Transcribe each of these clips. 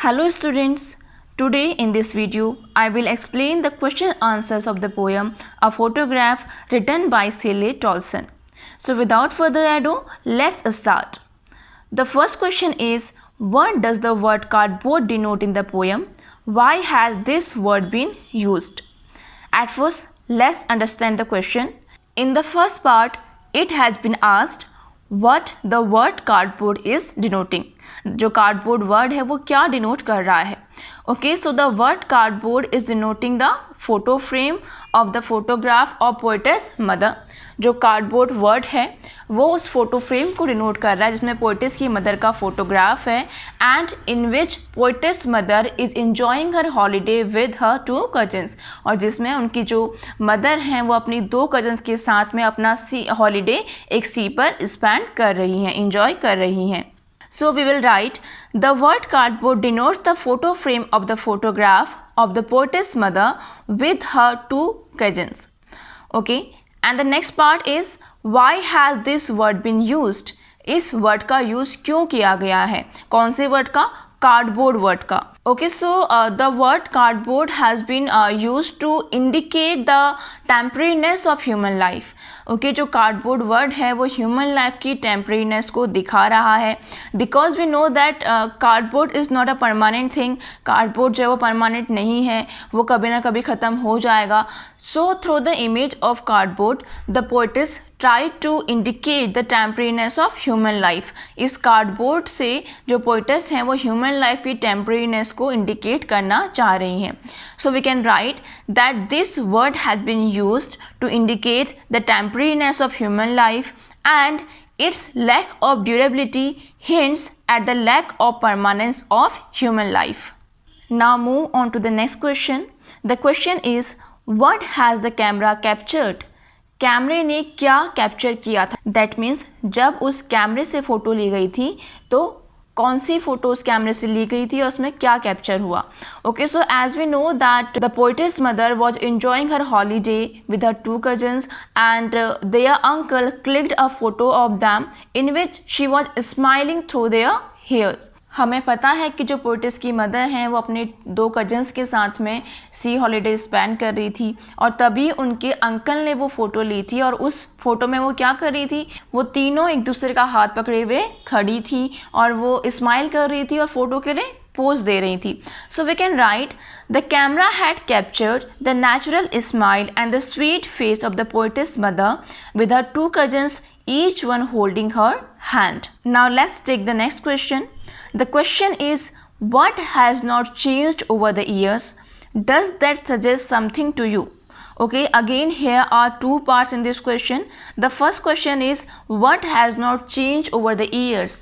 Hello students, today in this video I will explain the question answers of the poem A Photograph written by Shelley Tolson. So without further ado, let's start. The first question is, what does the word cardboard denote in the poem? Why has this word been used? At first, let's understand the question. In the first part, it has been asked what the word cardboard is denoting. जो cardboard word है वो क्या denote कर रहा है. Okay, so the word cardboard is denoting the photo frame of the photograph of poetess mother. जो cardboard word है वो उस फोटो फ्रेम को डिनोट कर रहा है जिसमें पोएटेस की मदर का फोटोग्राफ है, and in which poetess mother is enjoying her holiday with her 2 cousins. और जिसमें उनकी जो मदर हैं वो अपनी 2 कजन्स के साथ में अपना हॉलीडे एक सी पर स्पेंड कर रही हैं, इंजॉय कर रही हैं. So we will write the word cardboard denotes the photo frame of the photograph of the poetess mother with her 2 cousins. Okay, and the next part is why has this word been used? इस word का use क्यों किया गया है? कौन से word का? Cardboard word का. Okay, so the word cardboard has been used to indicate the temporariness of human life. Okay, जो कार्डबोर्ड वर्ड है वो ह्यूमन लाइफ की टेम्परेरीनेस को दिखा रहा है. Because we know that cardboard is not a permanent thing. Cardboard जो है वो परमानेंट नहीं है, वो कभी ना कभी ख़त्म हो जाएगा. So through the image of cardboard the poetess try to indicate the temporariness of human life. इस कार्डबोर्ड से जो पोएटेस हैं वो ह्यूमन लाइफ की टेम्परेरीनेस को इंडिकेट करना चाह रही हैं. So we can write that this word has been used to indicate the temporariness of human life, and its lack of durability hints at the lack of permanence of human life. Now move on to the next question. The question is, what has the camera captured? कैमरे ने क्या capture किया था? That means जब उस कैमरे से photo ली गई थी तो कौन सी फ़ोटो उस कैमरे से ली गई थी और उसमें क्या कैप्चर हुआ. Okay, so as we know that the poetess mother was enjoying her holiday with her 2 cousins and their uncle clicked a photo of them in which she was smiling through their hair. हमें पता है कि जो poetess की mother हैं वो अपने 2 cousins के साथ में सी हॉलीडे स्पेंड कर रही थी और तभी उनके अंकल ने वो फ़ोटो ली थी. और उस फोटो में वो क्या कर रही थी? वो तीनों एक दूसरे का हाथ पकड़े हुए खड़ी थी और वो स्माइल कर रही थी और फोटो के लिए पोज दे रही थी. So we can write the camera had captured the natural smile and the sweet face of the poetess mother with her 2 cousins, each one holding her hand. Now let's take the next question. The question is, what has not changed over the years? Does that suggest something to you? Okay, again here are 2 parts in this question. The first question is, what has not changed over the years?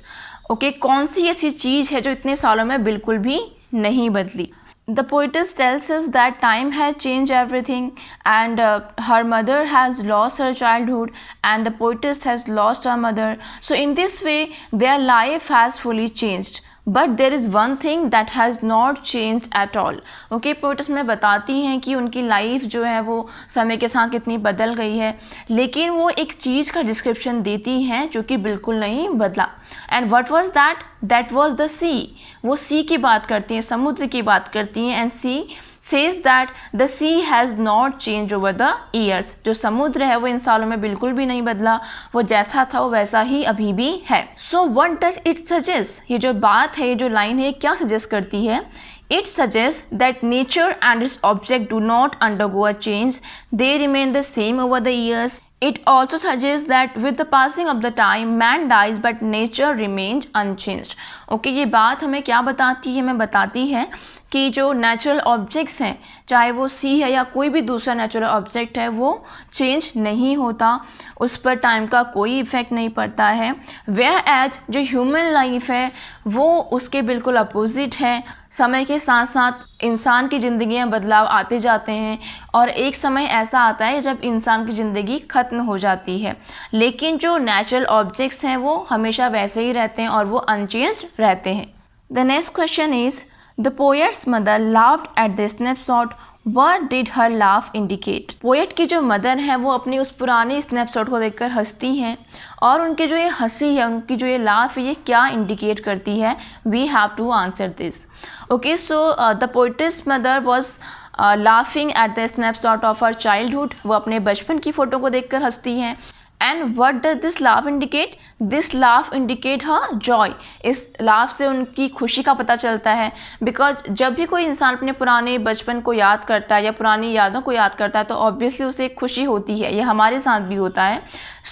Okay, कौन सी ऐसी चीज़ है जो इतने सालों में बिल्कुल भी नहीं बदली? The poetess tells us that time has changed everything, and her mother has lost her childhood and the poetess has lost her mother. So in this way their life has fully changed, but there is one thing that has not changed at all. Okay, poetess में बताती हैं कि उनकी life जो है वो समय के साथ कितनी बदल गई है, लेकिन वो एक चीज़ का डिस्क्रिप्शन देती हैं जो कि बिल्कुल नहीं बदला. And what was that? That was the sea. वो सी की बात करती हैं, समुद्र की बात करती हैं. And she says that the sea has not change over the years. जो समुद्र है वो इन सालों में बिल्कुल भी नहीं बदला, वो जैसा था वो वैसा ही अभी भी है. So what does it suggest? ये जो बात है, ये जो लाइन है, क्या सजेस्ट करती है? It suggests that nature and its object do not undergo a change, they remain the same over the years. It also suggests that with the passing of the time, man dies but nature remains unchanged. Okay, ये बात हमें क्या बताती है? हमें बताती है कि जो नेचुरल ऑब्जेक्ट्स हैं, चाहे वो सी है या कोई भी दूसरा नेचुरल ऑब्जेक्ट है, वो चेंज नहीं होता, उस पर टाइम का कोई इफ़ेक्ट नहीं पड़ता है. वेयर एज जो ह्यूमन लाइफ है वो उसके बिल्कुल अपोजिट है. समय के साथ साथ इंसान की ज़िंदगी में बदलाव आते जाते हैं और एक समय ऐसा आता है जब इंसान की ज़िंदगी ख़त्म हो जाती है, लेकिन जो नेचुरल ऑब्जेक्ट्स हैं वो हमेशा वैसे ही रहते हैं और वो अनचेंज्ड रहते हैं. The next question is, the poets mother laughed at the snapshot What did her laugh indicate? Poet की जो मदर है वो अपनी उस पुराने स्नैपशॉट को देखकर हंसती हैं और उनकी जो ये हंसी है, उनकी जो ये लाफ है, ये क्या इंडिकेट करती है? We have to answer this. Okay, so the poetess mother was laughing at the snapshot of her childhood. वो अपने बचपन की फ़ोटो को देखकर हंसती हैं. And what does this laugh indicate? This laugh indicate her joy. इस laugh से उनकी खुशी का पता चलता है, because जब भी कोई इंसान अपने पुराने बचपन को याद करता है या पुरानी यादों को याद करता है तो ऑब्वियसली उसे खुशी होती है. ये हमारे साथ भी होता है.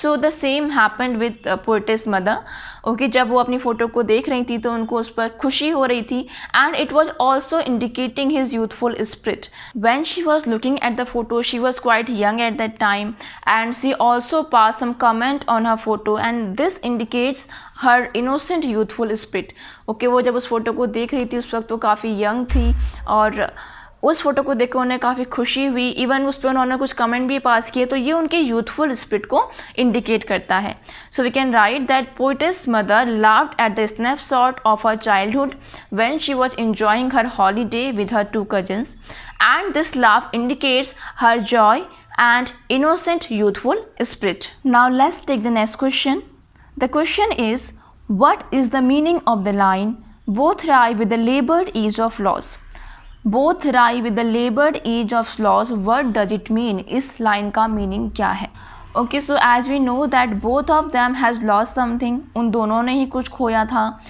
So the same happened with poetess mother. Okay, जब वो अपनी फ़ोटो को देख रही थी तो उनको उस पर खुशी हो रही थी. And it was also indicating his youthful spirit. When she was looking at the photo she was quite young at that time and she also pass some comment on her photo and this indicates her innocent youthful spirit. Okay, वो जब उस photo को देख रही थी उस वक्त वो काफ़ी यंग थी और उस फोटो को देखकर उन्हें काफ़ी खुशी हुई. इवन उस पर उन्होंने कुछ कमेंट भी पास किए, तो ये उनके यूथफुल स्पिरिट को इंडिकेट करता है. So we can write that poetess mother laughed at the snapshot of her childhood when she was enjoying her holiday with her 2 cousins and this laugh indicates her joy and innocent youthful spirit. Now let's take the next question. The question is what is the meaning of the line both wry with the laboured ease of loss. Both wry with the laboured ease of loss, what does it mean? इस line का meaning क्या है? Okay, so as we know that both of them has lost something. उन दोनों ने ही कुछ खोया था.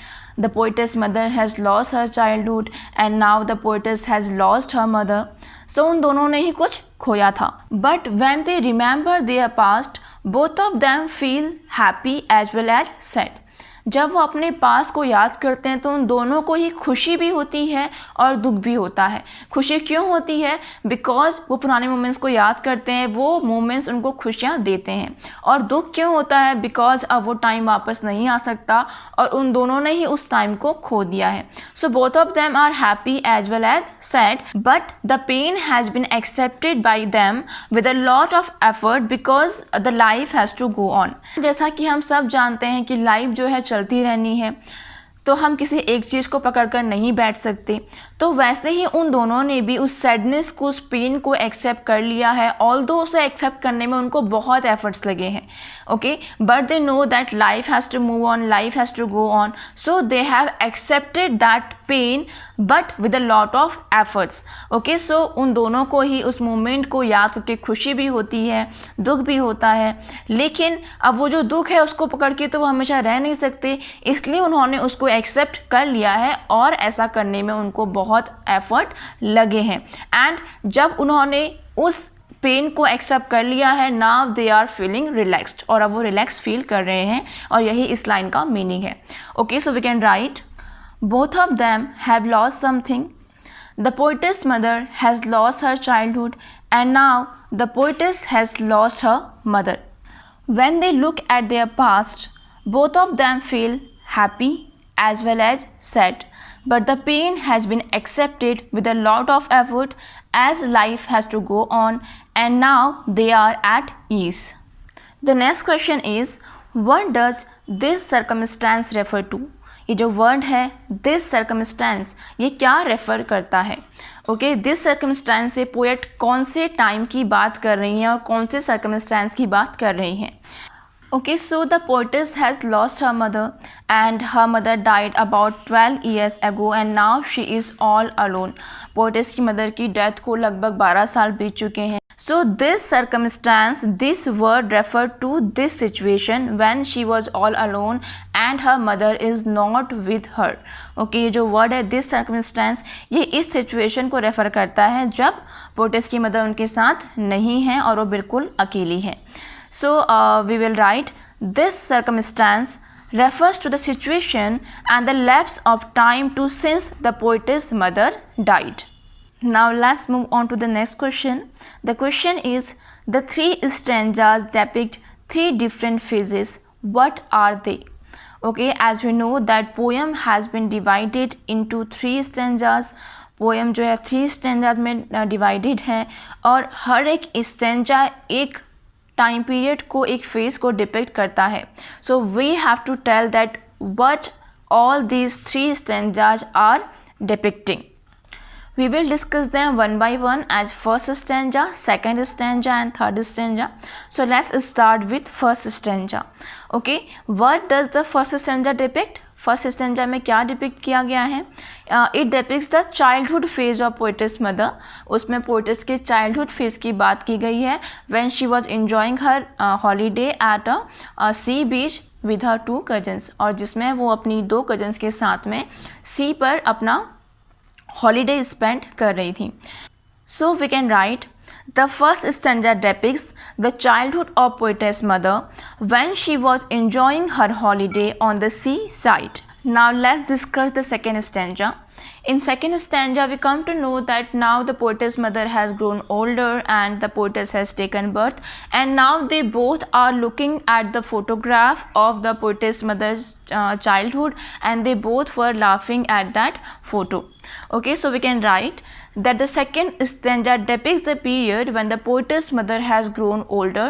The poetess mother has lost her childhood and now the poetess has lost her mother. So उन दोनों ने ही कुछ खोया था. But when they remember their past both of them feel happy as well as sad. जब वो अपने पास को याद करते हैं तो उन दोनों को ही खुशी भी होती है और दुख भी होता है. खुशी क्यों होती है? बिकॉज वो पुराने मोमेंट्स को याद करते हैं, वो मोमेंट्स उनको खुशियाँ देते हैं. और दुख क्यों होता है? बिकॉज अब वो टाइम वापस नहीं आ सकता और उन दोनों ने ही उस टाइम को खो दिया है. So both of them are happy as well as sad but the pain has been accepted by them with a lot of effort because the life has to go on. जैसा कि हम सब जानते हैं कि लाइफ जो है चलती रहनी है, तो हम किसी एक चीज़ को पकड़कर नहीं बैठ सकते. तो वैसे ही उन दोनों ने भी उस सैडनेस को, उस पेन को एक्सेप्ट कर लिया है. ऑल्दो उसे एक्सेप्ट करने में उनको बहुत एफर्ट्स लगे हैं. Okay, but they know that life has to move on, life has to go on. So they have accepted that pain but with a lot of efforts. Okay, so उन दोनों को ही उस मोमेंट को याद करके खुशी भी होती है, दुख भी होता है. लेकिन अब वो जो दुख है उसको पकड़ के तो वो हमेशा रह नहीं सकते, इसलिए उन्होंने उसको एक्सेप्ट कर लिया है और ऐसा करने में उनको बहुत एफर्ट लगे हैं. एंड जब उन्होंने उस पेन को एक्सेप्ट कर लिया है, now they are feeling relaxed, और अब वो रिलैक्स फील कर रहे हैं और यही इस लाइन का मीनिंग है. Okay, so we can write both of them have lost something. The poetess mother has lost her childhood and now the poetess has lost her mother. When they look at their past, both of them feel happy as well as sad. But the pain has been accepted with a lot of effort as life has to go on and now they are at ease. The next question is, what does this circumstance refer to? ये जो word है this circumstance, ये क्या refer करता है? Okay, this circumstance से poet कौन से टाइम की बात कर रही हैं और कौन से सर्कमस्टेंस की बात कर रही हैं? Okay, so the poetess has lost her mother and her mother died about 12 years ago and now she is all alone. Poetess की मदर की डेथ को लगभग 12 साल बीत चुके हैं. So this circumstance, this word referred to this situation when she was all alone and her mother is not with her. Okay, ये जो word है this circumstance, ये इस situation को refer करता है जब पोएटेस की मदर उनके साथ नहीं है और वो बिल्कुल अकेली है. So we will write this circumstance refers to the situation and the lapse of time to since the poetess mother died. Now let's move on to the next question. The question is, the 3 stanzas depict 3 different phases. What are they? Okay, as we know that poem has been divided into 3 stanzas. Poem जो है 3 stanzas में divided है और हर एक stanza एक time period को, एक phase को depict करता है. So we have to tell that what all these 3 stanzas are depicting. We will discuss them one by one as first stanza, second stanza and third stanza. So let's start with first stanza. Okay, what does the first stanza depict? First stanza में क्या depict किया गया है? It depicts the childhood phase of poetess mother. उसमें poetess के childhood phase की बात की गई है. When she was enjoying her holiday at a sea beach with her 2 cousins, और जिसमें वो अपनी 2 कजन्स के साथ में सी पर अपना हॉलीडे स्पेंड कर रही थी. So we can write the first stanza depicts the childhood of poetess mother when she was enjoying her holiday on the seaside. Now let's discuss the second stanza. In second stanza we come to know that now the poetess mother has grown older and the poetess has taken birth, and now they both are looking at the photograph of the poetess mother's childhood, and they both were laughing at that photo. Okay, so we can write that the second stanza depicts the period when the poetess mother has grown older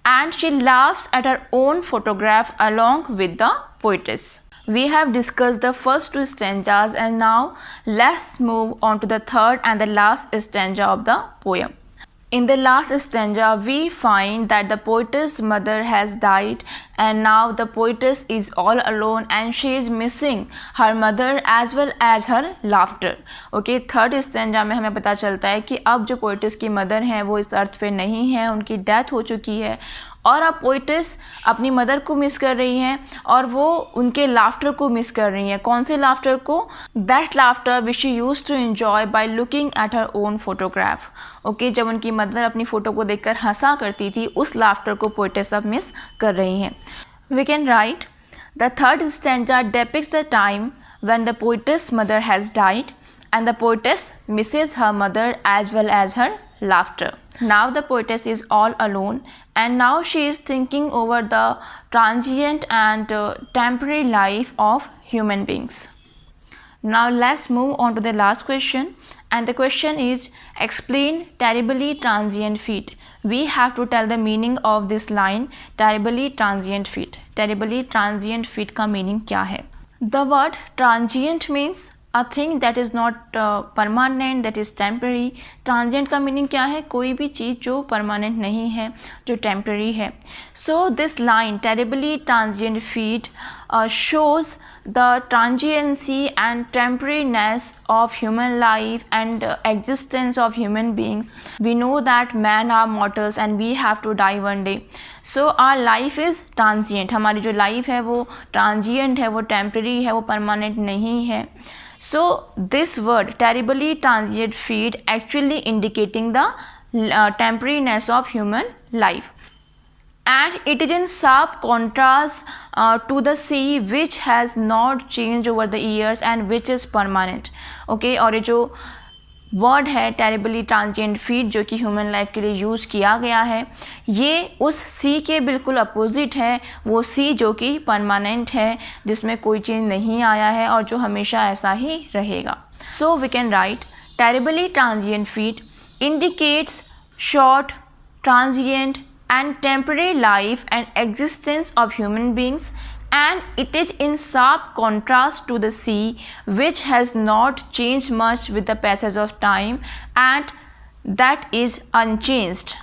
and she laughs at her own photograph along with the poetess. We have discussed the first 2 stanzas, and now let's move on to the third and the last stanza of the poem. In the last stanza, we find that the poetess mother has died and now the poetess is all alone and she is missing her mother as well as her laughter. Okay, third stanza में हमें पता चलता है कि अब जो poet's की mother हैं वो इस अर्थ पे नहीं है, उनकी डेथ हो चुकी है, और अब पोएटिस अपनी मदर को मिस कर रही हैं और वो उनके लाफ्टर को मिस कर रही हैं. कौन से लाफ्टर को? That laughter which she used to enjoy by looking at her own photograph. Okay, जब उनकी मदर अपनी फ़ोटो को देखकर हंसा करती थी, उस लाफ्टर को पोएटिस अब मिस कर रही हैं. We can write the third stanza depicts the time when the poetess mother has died and the poetess misses her mother as well as her laughter. Now the poetess is all alone and now she is thinking over the transient and temporary life of human beings. Now let's move on to the last question, and the question is explain terribly transient feat. We have to tell the meaning of this line terribly transient feat. Terribly transient feat का meaning क्या है? The word transient means a thing that is not permanent, that is temporary. Transient का meaning क्या है? कोई भी चीज़ जो permanent नहीं है, जो temporary है. So this line terribly transient feat shows the transiency and temporariness of human life and existence of human beings. We know that men are mortals and we have to die one day. So our life is transient. हमारी जो life है वो transient है, वो temporary है, वो permanent नहीं है. So this word terribly transient feat actually indicating the temporariness of human life, and it is in sharp contrast to the sea which has not changed over the years and which is permanent. Okay, और ये जो word है terribly transient feet जो कि human life के लिए use किया गया है, ये उस सी के बिल्कुल अपोजिट है. वो सी जो कि परमानेंट है, जिसमें कोई चेंज नहीं आया है और जो हमेशा ऐसा ही रहेगा. So we can write terribly transient feet indicates short, transient and temporary life and existence of human beings, and it is in sharp contrast to the sea which has not changed much with the passage of time and that is unchanged.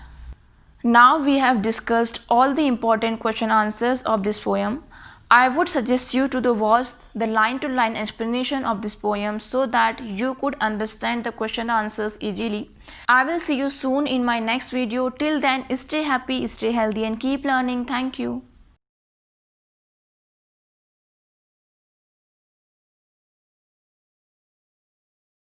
Now we have discussed all the important question answers of this poem. I would suggest you to watch the line-to-line explanation of this poem so that you could understand the question answers easily. I will see you soon in my next video. Till then, stay happy, stay healthy and keep learning. Thank you.